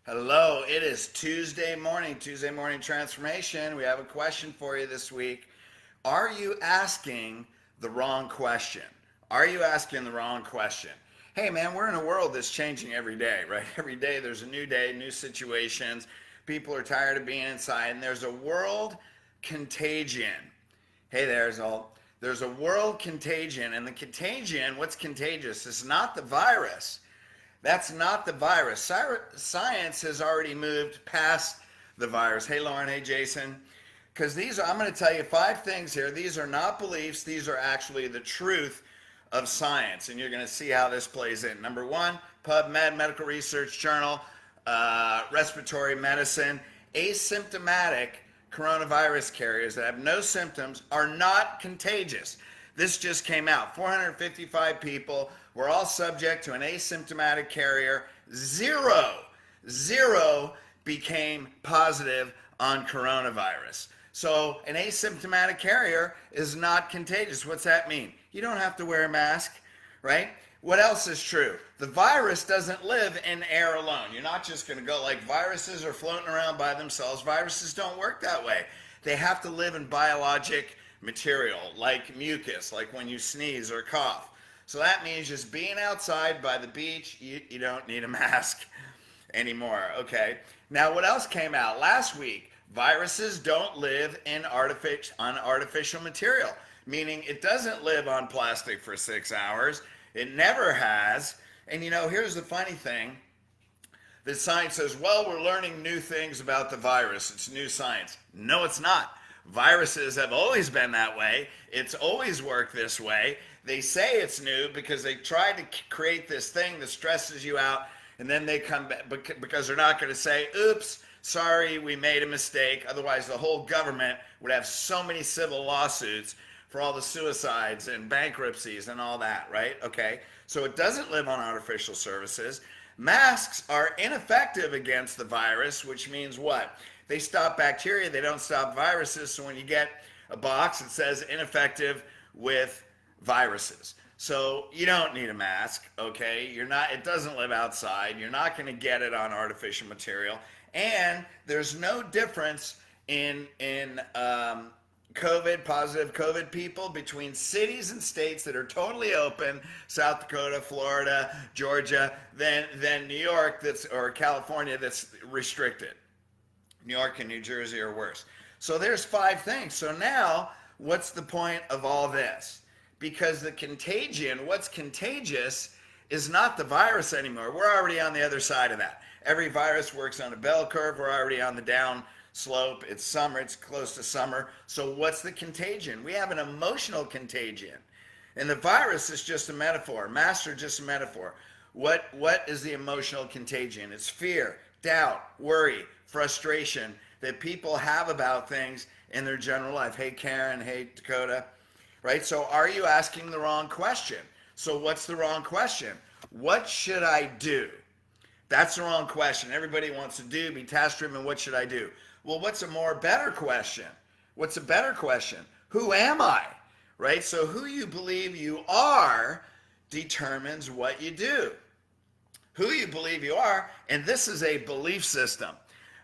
Hello, it is Tuesday morning transformation. We have a question for you this week. Are you asking the wrong question? Are you asking the wrong question? Hey man, we're in a world that's changing every day, right? Every day there's a new day, new situations. People are tired of being inside, and there's a world contagion. Hey, there's a world contagion, and the contagion, what's contagious? It's not the virus. That's not the virus. Science has already moved past the virus. Hey, Lauren. Hey, Jason. Because I'm going to tell you 5 things here. These are not beliefs. These are actually the truth of science. And you're going to see how this plays in. Number one, PubMed, Medical Research Journal, respiratory medicine. Asymptomatic coronavirus carriers that have no symptoms are not contagious. This just came out. 455 people were all subject to an asymptomatic carrier. Zero became positive on coronavirus. So an asymptomatic carrier is not contagious. What's that mean? You don't have to wear a mask, right? What else is true? The virus doesn't live in air alone. You're not just going to go like viruses are floating around by themselves. Viruses don't work that way. They have to live in biologic material like mucus, like when you sneeze or cough. So that means just being outside by the beach, you don't need a mask anymore. Okay. Now, what else came out last week? Viruses don't live on artificial material, meaning it doesn't live on plastic for 6 hours. It never has. And here's the funny thing. The science says, well, we're learning new things about the virus. It's new science. No, it's not. Viruses have always been that way. It's always worked this way. They say it's new because they tried to create this thing that stresses you out, and then they come back because they're not going to say, oops, sorry, we made a mistake. Otherwise, the whole government would have so many civil lawsuits for all the suicides and bankruptcies and all that, right? Okay, so it doesn't live on artificial surfaces. Masks are ineffective against the virus, which means what? They stop bacteria, they don't stop viruses. So when you get a box, it says ineffective with viruses. So you don't need a mask, okay? It doesn't live outside. You're not going to get it on artificial material. And there's no difference in positive COVID people between cities and states that are totally open, South Dakota, Florida, Georgia, than New York or California that's restricted. New York and New Jersey are worse. So there's 5 things. So now, what's the point of all this? Because the contagion, what's contagious, is not the virus anymore. We're already on the other side of that. Every virus works on a bell curve. We're already on the down slope. It's summer. It's close to summer. So what's the contagion? We have an emotional contagion. And the virus is just a metaphor. Masks are just a metaphor. What is the emotional contagion? It's fear, doubt, worry, frustration that people have about things in their general life. Hey, Karen. Hey, Dakota. Right? So are you asking the wrong question? So what's the wrong question? What should I do? That's the wrong question. Everybody wants to be task-driven. What should I do? Well, what's a better question? What's a better question? Who am I? Right? So who you believe you are determines what you do. Who you believe you are, and this is a belief system.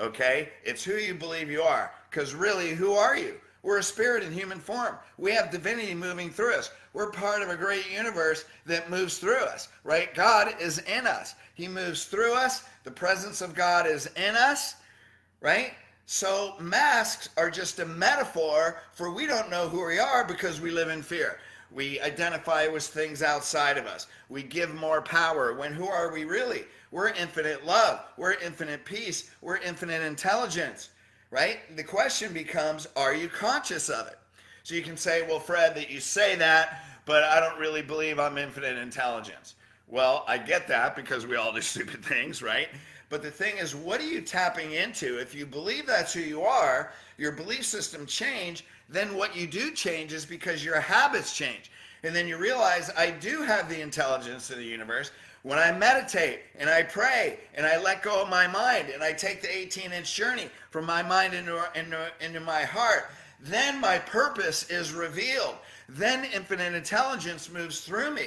Okay? It's who you believe you are. Because really, who are you? We're a spirit in human form. We have divinity moving through us. We're part of a great universe that moves through us, right? God is in us. He moves through us. The presence of God is in us, right? So masks are just a metaphor for we don't know who we are because we live in fear. We identify with things outside of us. We give more power when who are we really? We're infinite love. We're infinite peace. We're infinite intelligence. Right? The question becomes, are you conscious of it? So you can say, well, Fred, that you say that, but I don't really believe I'm infinite intelligence. Well, I get that because we all do stupid things, right? But the thing is, what are you tapping into? If you believe that's who you are, your belief system change, then what you do changes because your habits change. And then you realize I do have the intelligence of the universe. When I meditate and I pray and I let go of my mind and I take the 18-inch journey from my mind into my heart, then my purpose is revealed. Then infinite intelligence moves through me.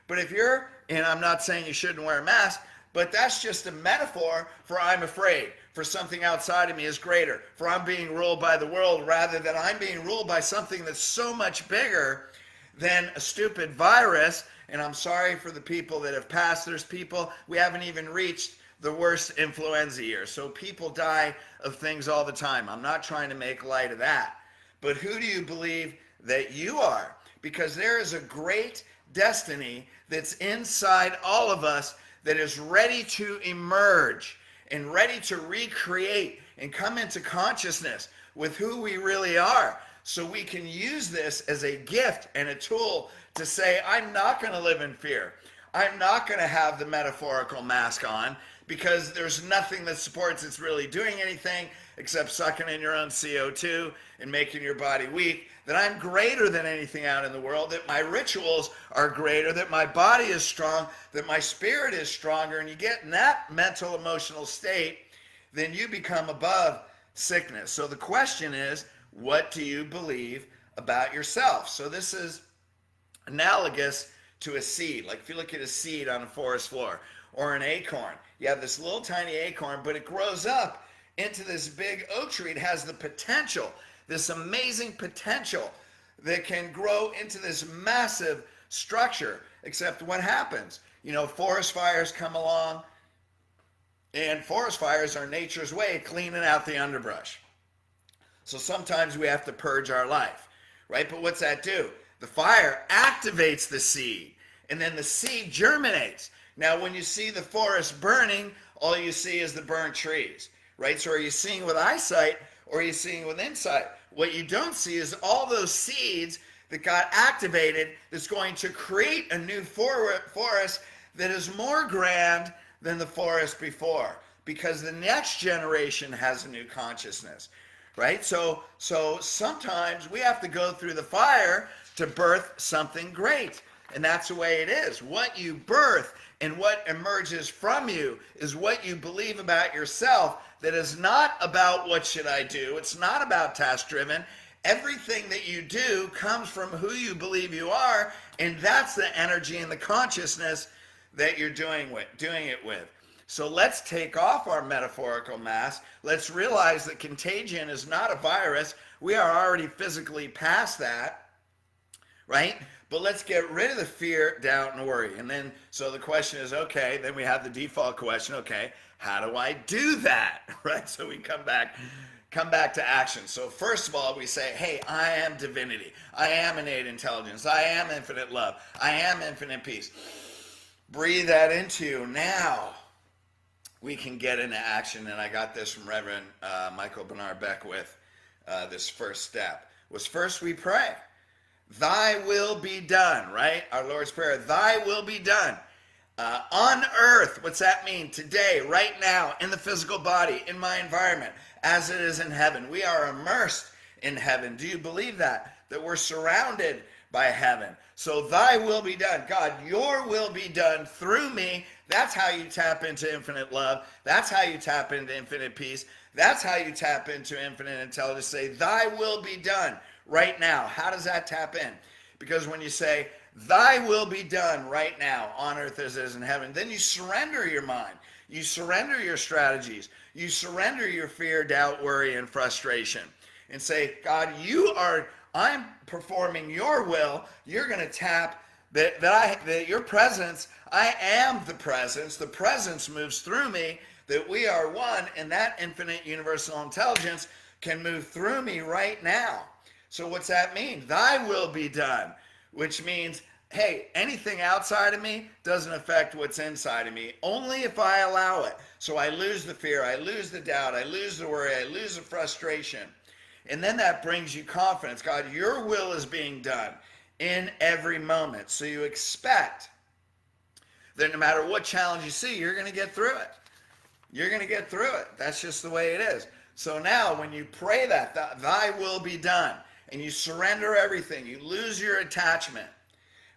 But if you're, and I'm not saying you shouldn't wear a mask, But that's just a metaphor for I'm afraid, for something outside of me is greater, for I'm being ruled by the world rather than I'm being ruled by something that's so much bigger than a stupid virus. And I'm sorry for the people that have passed. There's people, we haven't even reached the worst influenza year. So people die of things all the time. I'm not trying to make light of that. But who do you believe that you are? Because there is a great destiny that's inside all of us that is ready to emerge and ready to recreate and come into consciousness with who we really are. So we can use this as a gift and a tool to say, I'm not going to live in fear. I'm not going to have the metaphorical mask on because there's nothing that supports it's really doing anything except sucking in your own CO2 and making your body weak. That I'm greater than anything out in the world, that my rituals are greater, that my body is strong, that my spirit is stronger. And you get in that mental, emotional state, then you become above sickness. So the question is, what do you believe about yourself? So this is analogous to a seed. Like if you look at a seed on a forest floor or an acorn, you have this little tiny acorn, but it grows up into this big oak tree. It has the potential, this amazing potential that can grow into this massive structure. Except what happens? You know, forest fires come along, and forest fires are nature's way of cleaning out the underbrush. So sometimes we have to purge our life, right? But what's that do? The fire activates the seed, and then the seed germinates. Now, when you see the forest burning, all you see is the burnt trees, right? So are you seeing with eyesight or are you seeing with insight? What you don't see is all those seeds that got activated that's going to create a new forest that is more grand than the forest before, because the next generation has a new consciousness, right? So sometimes we have to go through the fire to birth something great. And that's the way it is. What you birth and what emerges from you is what you believe about yourself. That is not about what should I do. It's not about task driven. Everything that you do comes from who you believe you are, and that's the energy and the consciousness that you're doing it with. So let's take off our metaphorical mask. Let's realize that contagion is not a virus. We are already physically past that, right? But let's get rid of the fear, doubt, and worry. And then, so the question is, okay, then we have the default question, okay, how do I do that, right? So we come back to action. So first of all, we say, hey, I am divinity. I am innate intelligence. I am infinite love. I am infinite peace. Breathe that into you. Now we can get into action. And I got this from Reverend Michael Bernard Beckwith. This first step was first we pray. Thy will be done, right? Our Lord's Prayer, thy will be done. On earth, what's that mean? Today, right now, in the physical body, in my environment, as it is in heaven. We are immersed in heaven. Do you believe that? That we're surrounded by heaven. So thy will be done. God, your will be done through me. That's how you tap into infinite love. That's how you tap into infinite peace. That's how you tap into infinite intelligence. Say, thy will be done right now. How does that tap in? Because when you say, thy will be done right now on earth as it is in heaven, then you surrender your mind. You surrender your strategies. You surrender your fear, doubt, worry, and frustration. And say, God, I'm performing your will. You're going to tap that your presence, I am the presence. The presence moves through me, that we are one, and that infinite universal intelligence can move through me right now. So what's that mean? Thy will be done, which means, hey, anything outside of me doesn't affect what's inside of me, only if I allow it. So I lose the fear, I lose the doubt, I lose the worry, I lose the frustration. And then that brings you confidence. God, your will is being done in every moment. So you expect that no matter what challenge you see, you're going to get through it. You're going to get through it. That's just the way it is. So now when you pray that, thy will be done, and you surrender everything, you lose your attachment,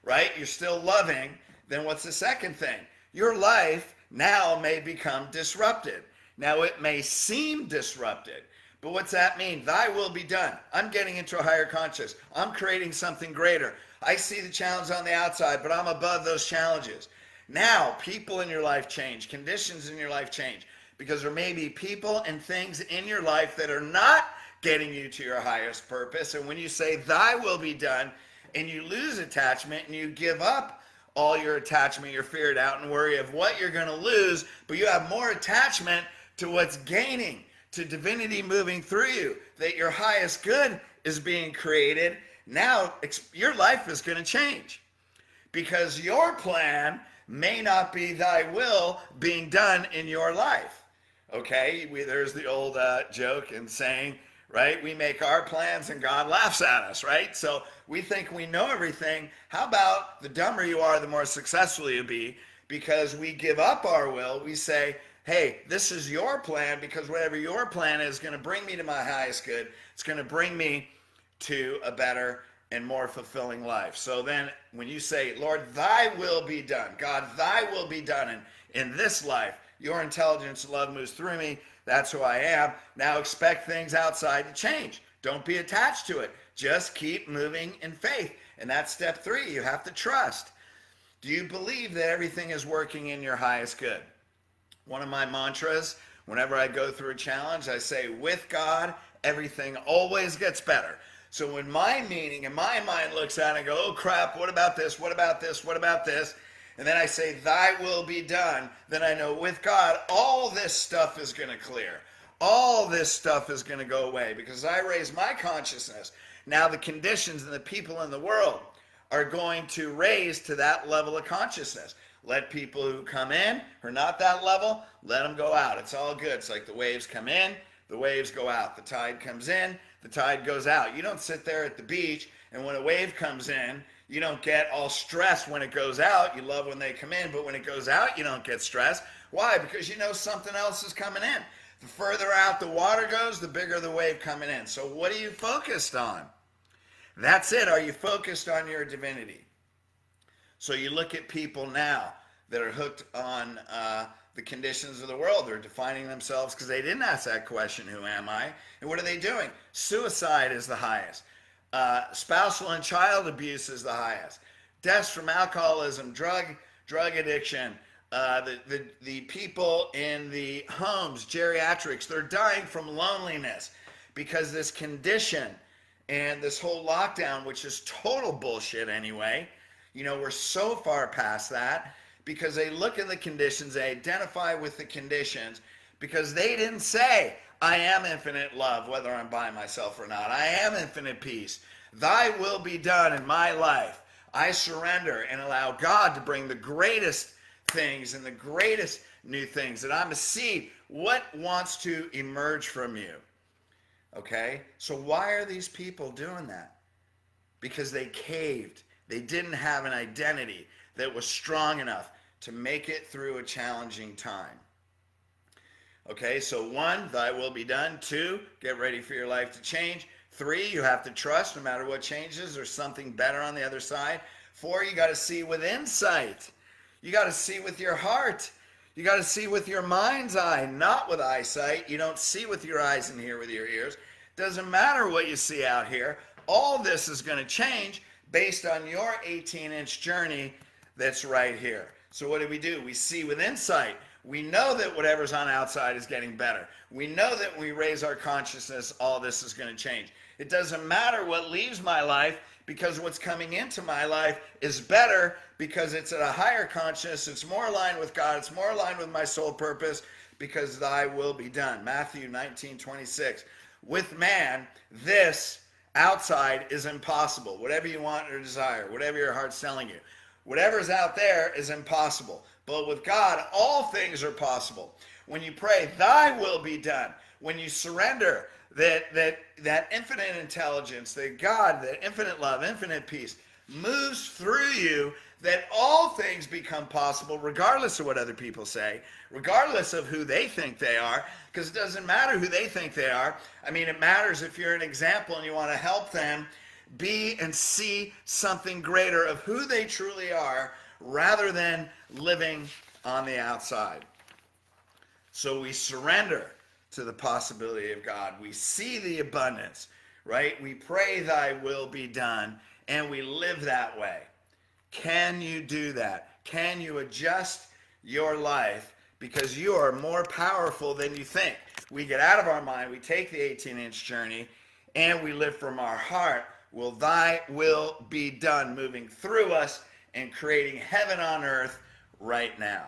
right? You're still loving. Then what's the second thing? Your life now may become disrupted. Now it may seem disrupted, but what's that mean? Thy will be done. I'm getting into a higher conscious. I'm creating something greater. I see the challenge on the outside, but I'm above those challenges. Now, people in your life change, conditions in your life change, because there may be people and things in your life that are not getting you to your highest purpose. And when you say, thy will be done, and you lose attachment and you give up all your attachment, your fear, doubt, and worry of what you're going to lose, but you have more attachment to what's gaining, to divinity moving through you, that your highest good is being created. Now your life is going to change, because your plan may not be thy will being done in your life. Okay, there's the old joke and saying, right? We make our plans and God laughs at us, right? So we think we know everything. How about the dumber you are, the more successful you'll be, because we give up our will. We say, hey, this is your plan, because whatever your plan is going to bring me to my highest good. It's going to bring me to a better and more fulfilling life. So then when you say, Lord, thy will be done, God, thy will be done in this life, your intelligence and love moves through me. That's who I am. Now expect things outside to change. Don't be attached to it. Just keep moving in faith. And that's step 3. You have to trust. Do you believe that everything is working in your highest good? One of my mantras, whenever I go through a challenge, I say, with God, everything always gets better. So when my meaning and my mind looks at it and go, oh crap, what about this? What about this? What about this? And then I say, thy will be done. Then I know with God, all this stuff is going to clear. All this stuff is going to go away, because I raise my consciousness. Now the conditions and the people in the world are going to raise to that level of consciousness. Let people who come in who are not that level, let them go out. It's all good. It's like the waves come in, the waves go out. The tide comes in, the tide goes out. You don't sit there at the beach and when a wave comes in, you don't get all stressed when it goes out. You love when they come in, but when it goes out, you don't get stressed. Why? Because you know something else is coming in. The further out the water goes, the bigger the wave coming in. So what are you focused on? That's it. Are you focused on your divinity? So you look at people now that are hooked on the conditions of the world. They're defining themselves because they didn't ask that question, who am I? And what are they doing? Suicide is the highest. Spousal and child abuse is the highest. Deaths from alcoholism, drug addiction, the people in the homes, geriatrics, they're dying from loneliness because this condition and this whole lockdown, which is total bullshit anyway, you know, we're so far past that because they look at the conditions, they identify with the conditions because they didn't say, I am infinite love, whether I'm by myself or not. I am infinite peace. Thy will be done in my life. I surrender and allow God to bring the greatest things and the greatest new things, that I'm a seed. What wants to emerge from you? Okay? So why are these people doing that? Because they caved. They didn't have an identity that was strong enough to make it through a challenging time. Okay, so 1, thy will be done. 2, get ready for your life to change. 3, you have to trust no matter what changes, there's something better on the other side. 4, you got to see with insight. You got to see with your heart. You got to see with your mind's eye, not with eyesight. You don't see with your eyes and hear with your ears. Doesn't matter what you see out here. All this is going to change based on your 18-inch journey that's right here. So what do? We see with insight. We know that whatever's on outside is getting better. We know that when we raise our consciousness, all this is going to change. It doesn't matter what leaves my life, because what's coming into my life is better because it's at a higher consciousness. It's more aligned with God. It's more aligned with my soul purpose, because thy will be done. Matthew 19:26. With man, this outside is impossible. Whatever you want or desire, whatever your heart's telling you, whatever's out there is impossible. But with God, all things are possible. When you pray, thy will be done, when you surrender that infinite intelligence, that God, that infinite love, infinite peace moves through you, that all things become possible regardless of what other people say, regardless of who they think they are, because it doesn't matter who they think they are. I mean, it matters if you're an example and you want to help them be and see something greater of who they truly are, rather than living on the outside. So we surrender to the possibility of God. We see the abundance, right? We pray thy will be done, and we live that way. Can you do that? Can you adjust your life? Because you are more powerful than you think. We get out of our mind, we take the 18-inch journey, and we live from our heart. Will thy will be done, moving through us and creating heaven on earth right now.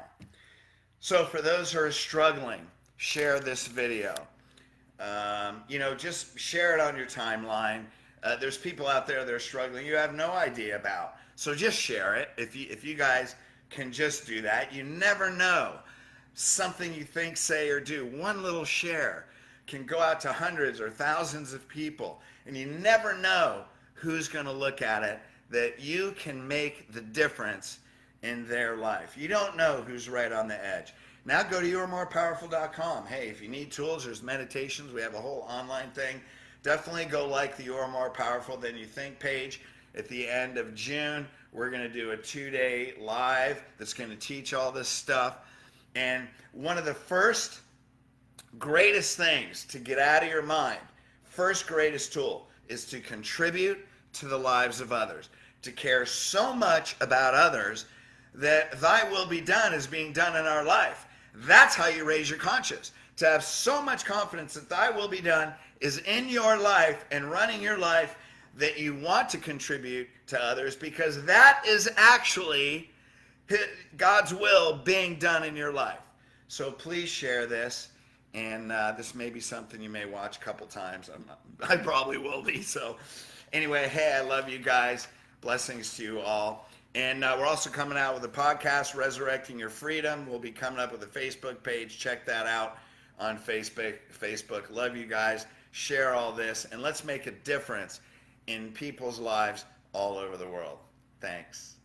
So for those who are struggling, share this video. Just share it on your timeline. There's people out there that are struggling you have no idea about. So just share it. If you guys can just do that, you never know. Something you think, say, or do, one little share can go out to hundreds or thousands of people, and you never know who's going to look at it, that you can make the difference in their life. You don't know who's right on the edge. Now go to youaremorepowerful.com. Hey, if you need tools, there's meditations. We have a whole online thing. Definitely go like the You Are More Powerful Than You Think page. At the end of June, we're going to do a 2-day live that's going to teach all this stuff. And one of the first greatest things to get out of your mind, first greatest tool, is to contribute to the lives of others, to care so much about others that thy will be done is being done in our life. That's how you raise your conscience, to have so much confidence that thy will be done is in your life and running your life, that you want to contribute to others, because that is actually God's will being done in your life. So please share this, and this may be something you may watch a couple times. I probably will be. So anyway, hey, I love you guys. Blessings to you all. And we're also coming out with a podcast, Resurrecting Your Freedom. We'll be coming up with a Facebook page. Check that out on Facebook. Love you guys. Share all this, and let's make a difference in people's lives all over the world. Thanks.